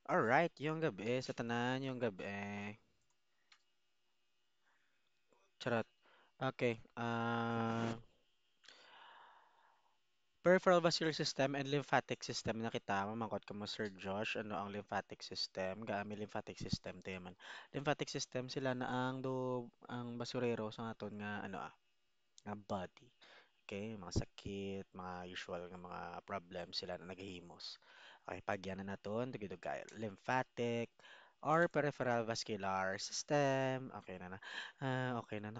Alright, yung gabi, sa tanan, yung gabi. Charot. Okay. Peripheral vascular system and lymphatic system na kita. Mamangkot ko mo, Sir Josh. Ano ang lymphatic system? Gaami lymphatic system, tayo man. Lymphatic system sila na ang basurero sa aton nga, nga body. Okay, mga sakit, mga usual nga mga problem sila na naghihimos. Okay, pagyan na naton, tugidog kayo. Lymphatic or peripheral vascular system. Okay na na. Okay na,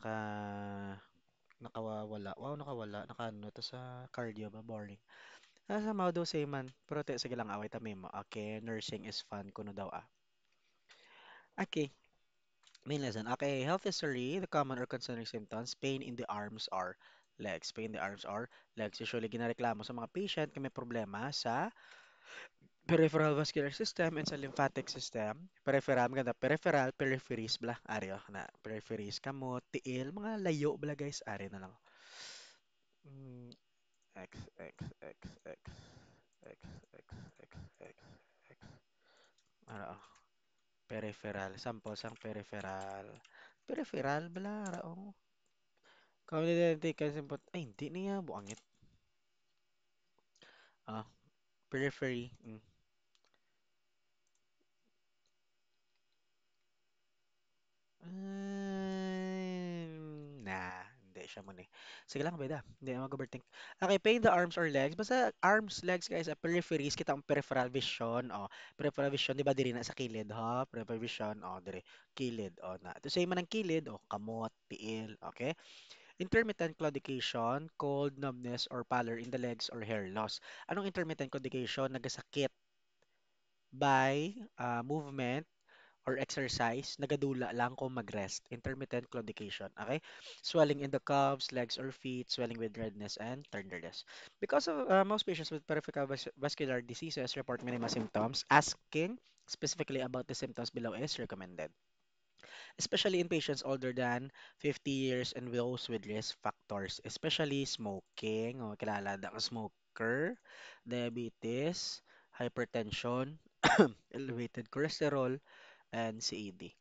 nakawala. Wow, nakawala. Nakaano to sa cardio ba? Boring. Sa mga daw say man. Pero sige lang, away ta mo. Okay, nursing is fun. Kuno daw ah. Okay, main lesson. Okay, health history. The common or concerning symptoms. Pain in the arms or legs. Pain in the arms or legs. Usually, ginareklamo sa mga patient kung may problema sa peripheral vascular system and sa lymphatic system. Peripheral, maganda. Peripheral, peripheries bla. Aryo na. Peripheries kamo, tiil, mga layo bla guys. Ari na lang. Mm, X, X, X, X, X, X, X, X, X. Ano? Peripheral. Sample sang peripheral. Peripheral bala, raong. Kung identification symptom. Ay, hindi niya. Buangit. Ah, periphery. Hindi siya muna eh. Sige lang, beda. Hindi na mag-overthink. Okay, pain the arms or legs. Basta arms, legs, guys, peripheries, kita ang peripheral vision. Oh, peripheral vision, di ba, diri na sa kilid, ha? Peripheral vision, oh, diri, kilid, oh, na. Ito sa'yo man ang kilid, oh, kamot, tiil, okay? Intermittent claudication, cold, numbness, or pallor in the legs or hair loss. Anong intermittent claudication? Nagasakit by movement or exercise, nagadula lang kung mag-rest. Intermittent claudication, okay? Swelling in the calves, legs, or feet, swelling with redness and tenderness. Because of most patients with peripheral vascular diseases report minimal symptoms, asking specifically about the symptoms below is recommended, especially in patients older than 50 years and those with risk factors, especially smoking, o kilala ang smoker, diabetes, hypertension, elevated cholesterol, and CED.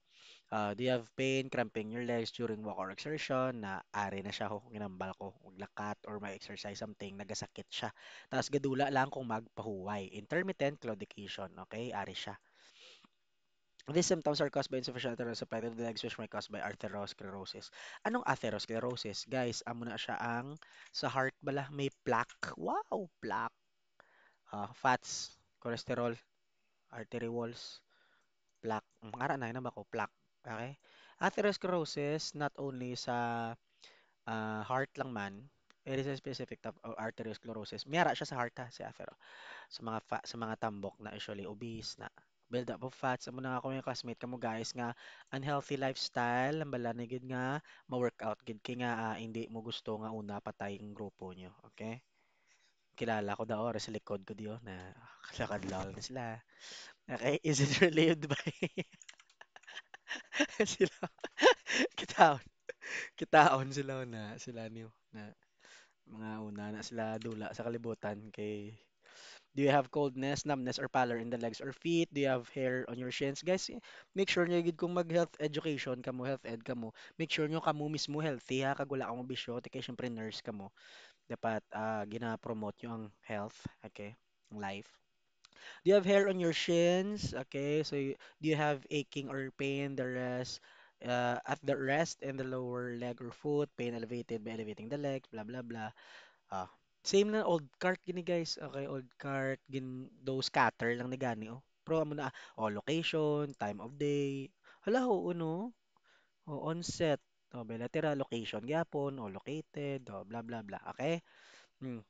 Do you have pain, cramping your legs during walk or exertion? Na ari na siya kung ginambal ko, maglakat or may exercise something, nagasakit siya. Tapos gadula lang kung magpahuway. Intermittent claudication, okay? Ari siya. These symptoms are caused by insufficient atheroid supply to the legs which may caused by atherosclerosis. Anong atherosclerosis? Guys, amo na siya ang sa heart bala may plaque. Wow, plaque. Fats, cholesterol, artery walls, plaque. Mga na ba ko? Plaque. Okay? Atherosclerosis, not only sa heart lang man, it is a specific type of arteriosclerosis. Mayara siya sa heart ha, si athero. Sa mga tambok na usually obese na build up of fats. Amo na nga ako yung classmate kamo guys nga unhealthy lifestyle, ang bala na gid nga ma-workout gid kay nga hindi mo gusto nga una patay ang grupo nyo. Okay? Kilala ko daw or sa likod ko diyo na kalakadlaw na sila. Okay? Is it relieved by sila? Kitaon. Kitaon sila na sila niyo na mga una na sila dula sa kalibutan kay do you have coldness, numbness, or pallor in the legs or feet? Do you have hair on your shins? Guys, make sure nyo gid kung mag-health education ka mo, health ed ka mo, make sure nyo kamo mismo healthy ha, kag wala ka mo bisyo, kay syempre nurse ka mo. Dapat gina-promote nyo ang health, okay, ang life. Do you have hair on your shins? Okay, so do you have aching or pain the rest at the rest in the lower leg or foot, pain elevated by elevating the leg, blah blah blah. Ah, same na old cart gini guys. Okay, old cart those scatter lang ni gani oh. Pro mo na location, time of day. Hala ho no. Onset. Bilateral location gyapon o located, blah blah blah. Okay? Hmm.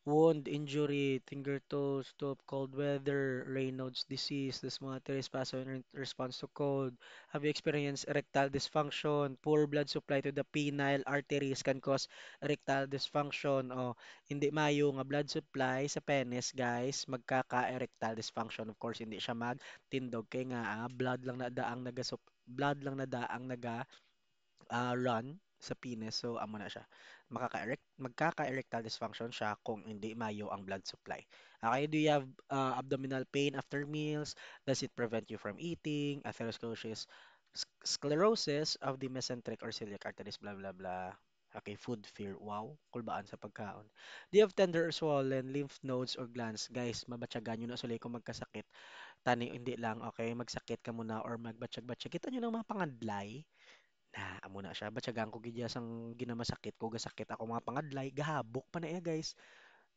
Wound, injury, finger toes, stop, cold weather, Raynaud's disease, this monetary spasm in response to cold. Have you experienced erectile dysfunction? Poor blood supply to the penile arteries can cause erectile dysfunction. O, hindi mayo nga blood supply sa penis, guys, magkaka-erectile dysfunction. Of course, hindi siya magtindog kay nga blood lang na daang naga run sa penis. So, amo na siya. Magkaka-erectile dysfunction siya kung hindi mayo ang blood supply. Okay, do you have abdominal pain after meals? Does it prevent you from eating? Atherosclerosis, sclerosis of the mesenteric or celiac arteries, blah, blah, blah. Okay, food fear. Wow, kulbaan sa pagkaon. Do you have tender or swollen lymph nodes or glands? Guys, mabatyagan nyo na sulay kung magkasakit. Tani, hindi lang, okay? Magsakit ka muna or magbatsyag-batsyag. Kita nyo ng mga pangadlay. Na, amo na siya. Batyagan ko gidya sang ginamasakit ko. Gasakit ako mga pangadlay. Gahabok pa na iya, guys.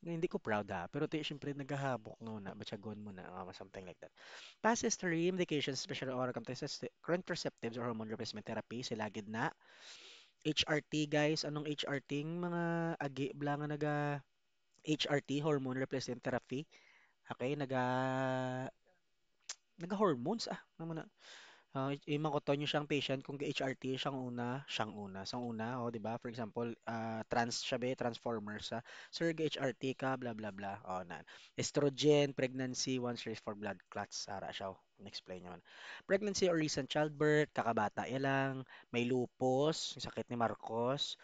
Nga, hindi ko proud ha. Pero ti, syempre, naghahabok no na. Batyagon mo na. Something like that. Past history, medications, special oral contraceptives or hormone replacement therapy. Sila gid na. HRT, guys. Anong HRT? Mga agi, bla nga naga HRT, hormone replacement therapy. Okay, naga-hormones naman na. Imakoton nyo siyang patient kung HRT siyang una, 'di ba? For example, trans siya be, transformer sa sir HRT ka, blah blah blah. Na. Estrogen, pregnancy, once raised for blood clots, sara siya. Explain naman. Pregnancy or recent childbirth, kakabata ya lang, may lupus, yung sakit ni Marcos,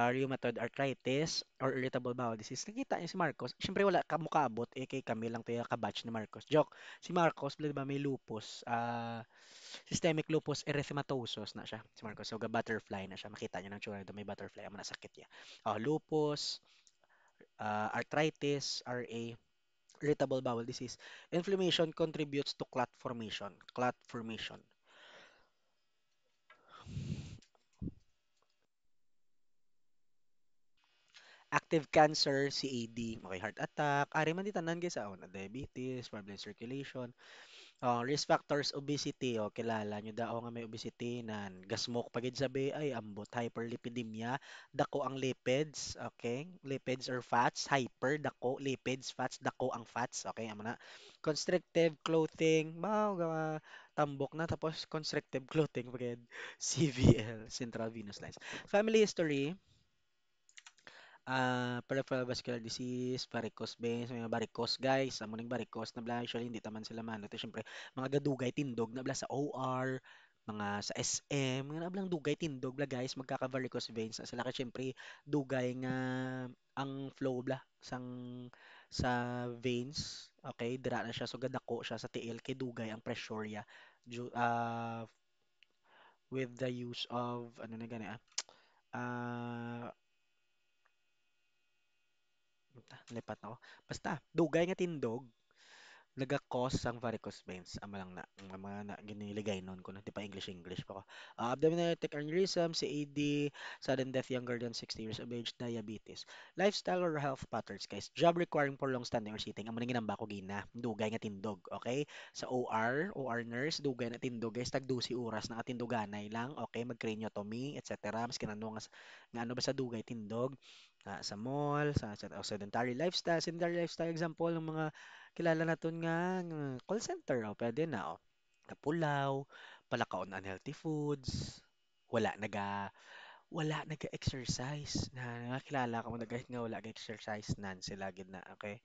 rheumatoid arthritis, or irritable bowel disease. Nakita niyo si Marcos, syempre wala ka mukhaabot, kay kami lang to yung kabatch ni Marcos. Joke, si Marcos, di ba, may lupus, systemic lupus erythematosus na siya, si Marcos. So, butterfly na siya. Makita niyo ng tsura nito, may butterfly. Amo na sakit niya. Lupus, arthritis, RA, irritable bowel disease. Inflammation contributes to clot formation. Clot formation. Active cancer, CAD, okay, heart attack, ari man di tanan guys, na diabetes, problem circulation. Risk factors, obesity, kilala nyo daw nga may obesity nan gasmok pagid sabi ay ambot hyperlipidemia, dako ang lipids, okay? Lipids or fats, hyper dako, lipids, fats dako ang fats, okay? Amo na. Constrictive clothing, tambok na tapos constrictive clothing pagid CVL, central venous lines. Family history, peripheral vascular disease, varicose veins, may mga varicose guys, amo ning varicose na bla usually hindi taman sila mano. Syempre, mga gadugay tindog na bla sa OR, mga sa SM, mga nablang dugay tindog bla guys, magkaka-varicose veins na sila kasi syempre dugay nga ang flow bla sa veins. Okay, dira na siya so gadako siya sa tiil kay dugay ang pressure ya with the use of ano na gani ah lipat na ako. Basta, dugay nga tindog, naga-cause sang varicose veins. Ama lang na, ang mga na, giniligay nun ko na, di pa English pa ko. Abdominal aortic aneurysm, CAD, sudden death younger than 60 years of age, diabetes. Lifestyle or health patterns, guys. Job requiring prolonged standing or sitting. Amo nang ginamba ko gina, dugay nga tindog, okay? Sa OR nurse, dugay na tindog, guys. Tagdusi oras na katindoganay lang, okay? Mag-craniotomy, etc. Mas kinano nga ano ba sa dugay tindog. Sa mall, sa sedentary lifestyle example ng mga kilala naton nga call center, pwede na, kapulaw, palakaon unhealthy foods, wala naga wala naga-exercise na nakilala ko mo nagahit nga wala ga-exercise nan sila gid na, okay?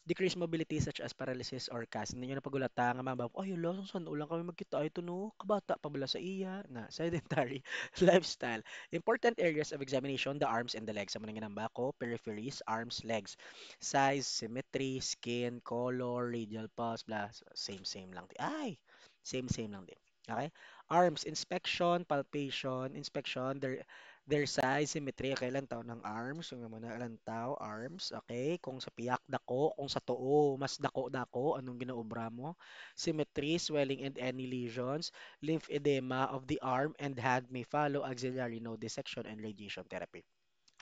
Decreased mobility such as paralysis or CAS. Hindi nyo na pagulata nga mga babo, ay, hala, saan ulang kami magkita? Ay, ito no, kabata pa bala sa iya na sedentary lifestyle. Important areas of examination, the arms and the legs. Sa mga ginamba ko, peripheries, arms, legs. Size, symmetry, skin, color, radial pulse, blah. Same lang. Ay, same lang din. Okay? Arms, inspection, palpation, inspection, their size, symmetry, okay, lang tao ng arms, yung muna lang tao, arms, okay, kung sa piyak dako, kung sa too, mas dako, anong ginaobra mo, symmetry, swelling and any lesions, lymphedema of the arm and hand may follow auxiliary node dissection and radiation therapy.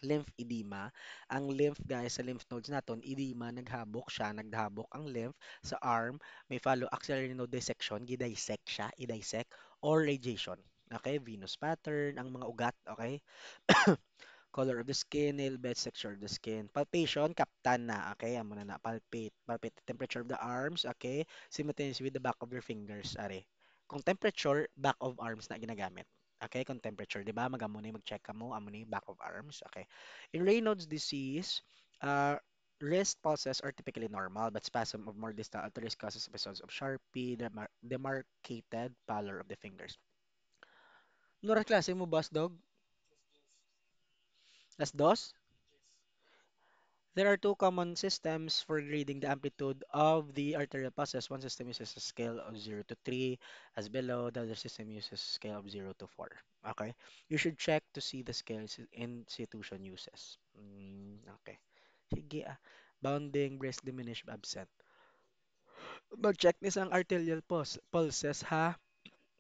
Lymphedema, ang lymph guys sa lymph nodes naton, edema, naghabok siya, naghabok ang lymph sa arm, may follow axillary node dissection, gidissect siya, i-dissect, or radiation. Okay, venous pattern, ang mga ugat, okay? Color of the skin, nail bed, texture of the skin. Palpation, kaptan na, okay? Amo na palpate. Palpate the temperature of the arms, okay? Simultaneous with the back of your fingers, are. Kung temperature, back of arms na ginagamit. Okay, kung temperature, di ba? Magamo na mag-check ka mo, amo na back of arms, okay? In Raynaud's disease, wrist pulses are typically normal, but spasm of more distal arteries causes episodes of sharpie, demarcated pallor of the fingers. Nura klase mo, boss dog? Las dos? There are two common systems for reading the amplitude of the arterial pulses. One system uses a scale of 0 to 3 as below. The other system uses a scale of 0 to 4. Okay. You should check to see the scales institution uses. Okay. Sige ah. Bounding, breast diminished, absent. Mag-check ni sa arterial pulses ha.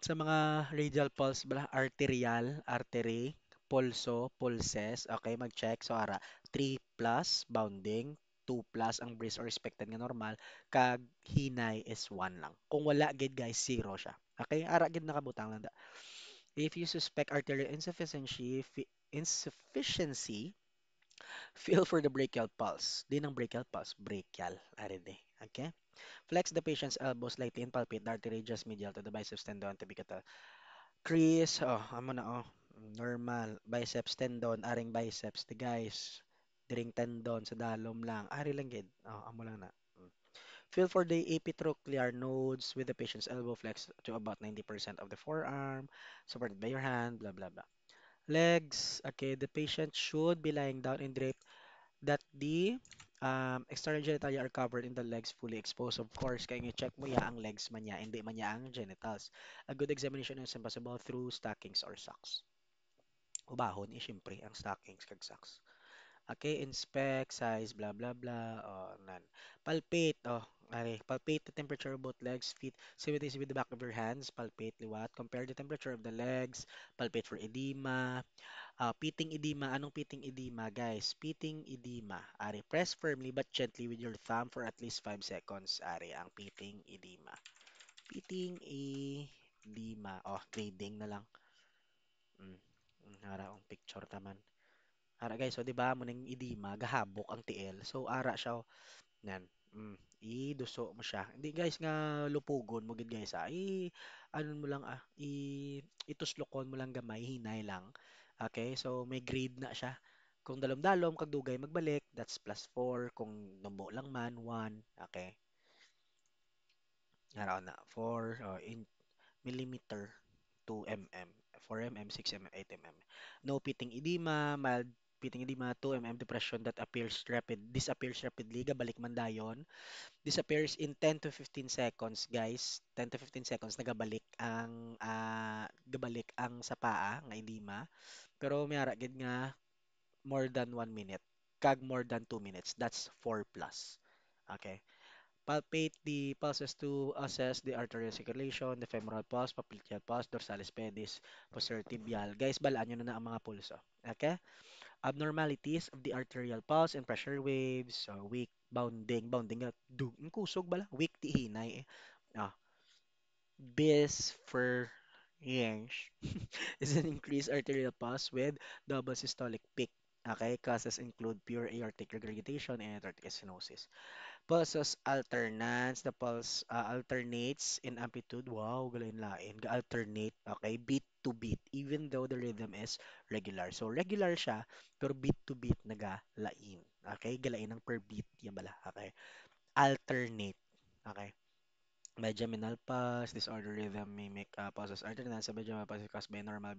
Sa mga radial pulse, bala, arterial, artery, pulso, pulses. Okay, mag-check. So, ara, 3 plus, bounding, 2 plus ang breeze or expected nga normal, kag hinay is 1 lang. Kung wala, gid guys, 0 siya. Okay, ara, gid nakabutang lang da. If you suspect arterial insufficiency, feel for the brachial pulse. Di ng brachial pulse, brachial. Ari de. Okay? Flex the patient's elbow slightly and palpate the artery just medial to the biceps tendon to be Chris, oh, amo na oh. Normal. Biceps tendon, aring biceps, the guys. Diring tendon sa dalom lang. Ari lang gid. Oh, amo lang na. Feel for the epitrochlear nodes with the patient's elbow flexed to about 90% of the forearm, supported by your hand, blah blah blah. Legs, okay, the patient should be lying down and draped that the external genitalia are covered in the legs fully exposed. Of course, kaya check mo ya ang legs man niya, hindi man niya ang genitals. A good examination is impossible through stockings or socks. Ubahon, eh, syempre, ang stockings kag socks. Okay, inspect, size, blah, blah, blah. Oh, none. Palpate, oh, okay. Palpate the temperature of both legs, feet. See what is with the back of your hands. Palpate, liwat. Compare the temperature of the legs. Palpate for edema. Pitting edema. Anong pitting edema, guys? Pitting edema. Ari, press firmly but gently with your thumb for at least 5 seconds. Ari, ang pitting edema. Pitting edema. Oh, grading na lang. Mm. Ara, ang picture taman. Ara, guys, so, di ba, muning edema, gahabok ang tiil. So, ara siya, oh, nan. Iduso mo siya. Hindi, guys, nga lupugon mo, gid, guys, ah. Ano mo lang, ituslokon mo lang gamay, hinay lang. Okay, so may grade na siya. Kung dalom-dalom, kag dugay magbalik, that's plus 4. Kung numbo lang man, 1. Okay, araw na. 4 in millimeter, 2 mm, 4 mm, 6 mm, 8 mm. No pitting edema, mild pitting edema, 2 mm depression that disappears rapidly, gabalik man dayon. Disappears in 10 to 15 seconds, guys. 10 to 15 seconds nagabalik ang gabalik ang sa paa nga edema. Pero may ara gid nga more than 1 minute. Kag more than 2 minutes. That's 4 plus. Okay. Palpate the pulses to assess the arterial circulation, the femoral pulse, popliteal pulse, dorsalis pedis, posterior tibial. Guys, balaan nyo na ang mga pulso. Okay? Abnormalities of the arterial pulse and pressure waves, weak bounding, kusog bala, weak ti hinay eh. Ah, bis for range is an increased arterial pulse with double systolic peak. Okay, causes include pure aortic regurgitation and aortic stenosis. Pulsus alternans, the pulse alternates in amplitude. Wow, galain lain. Ga-alternate, okay, beat to beat, even though the rhythm is regular. So, regular siya, pero beat to beat naga-lain. Okay, galain ng per beat, yan bala. Okay, alternate. Okay. Bigeminal pulse, disorder rhythm mimic pulses alternance. A bigeminal pulse is caused by a normal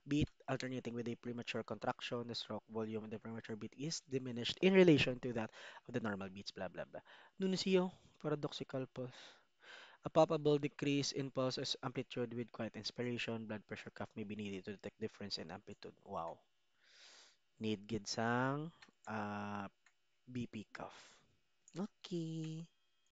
beat alternating with a premature contraction. The stroke volume of the premature beat is diminished in relation to that of the normal beats, blah, blah, blah. Nuncio, paradoxical pulse. A palpable decrease in pulse amplitude with quiet inspiration. Blood pressure cuff may be needed to detect difference in amplitude. Wow. Need gid sang BP cuff. Okay.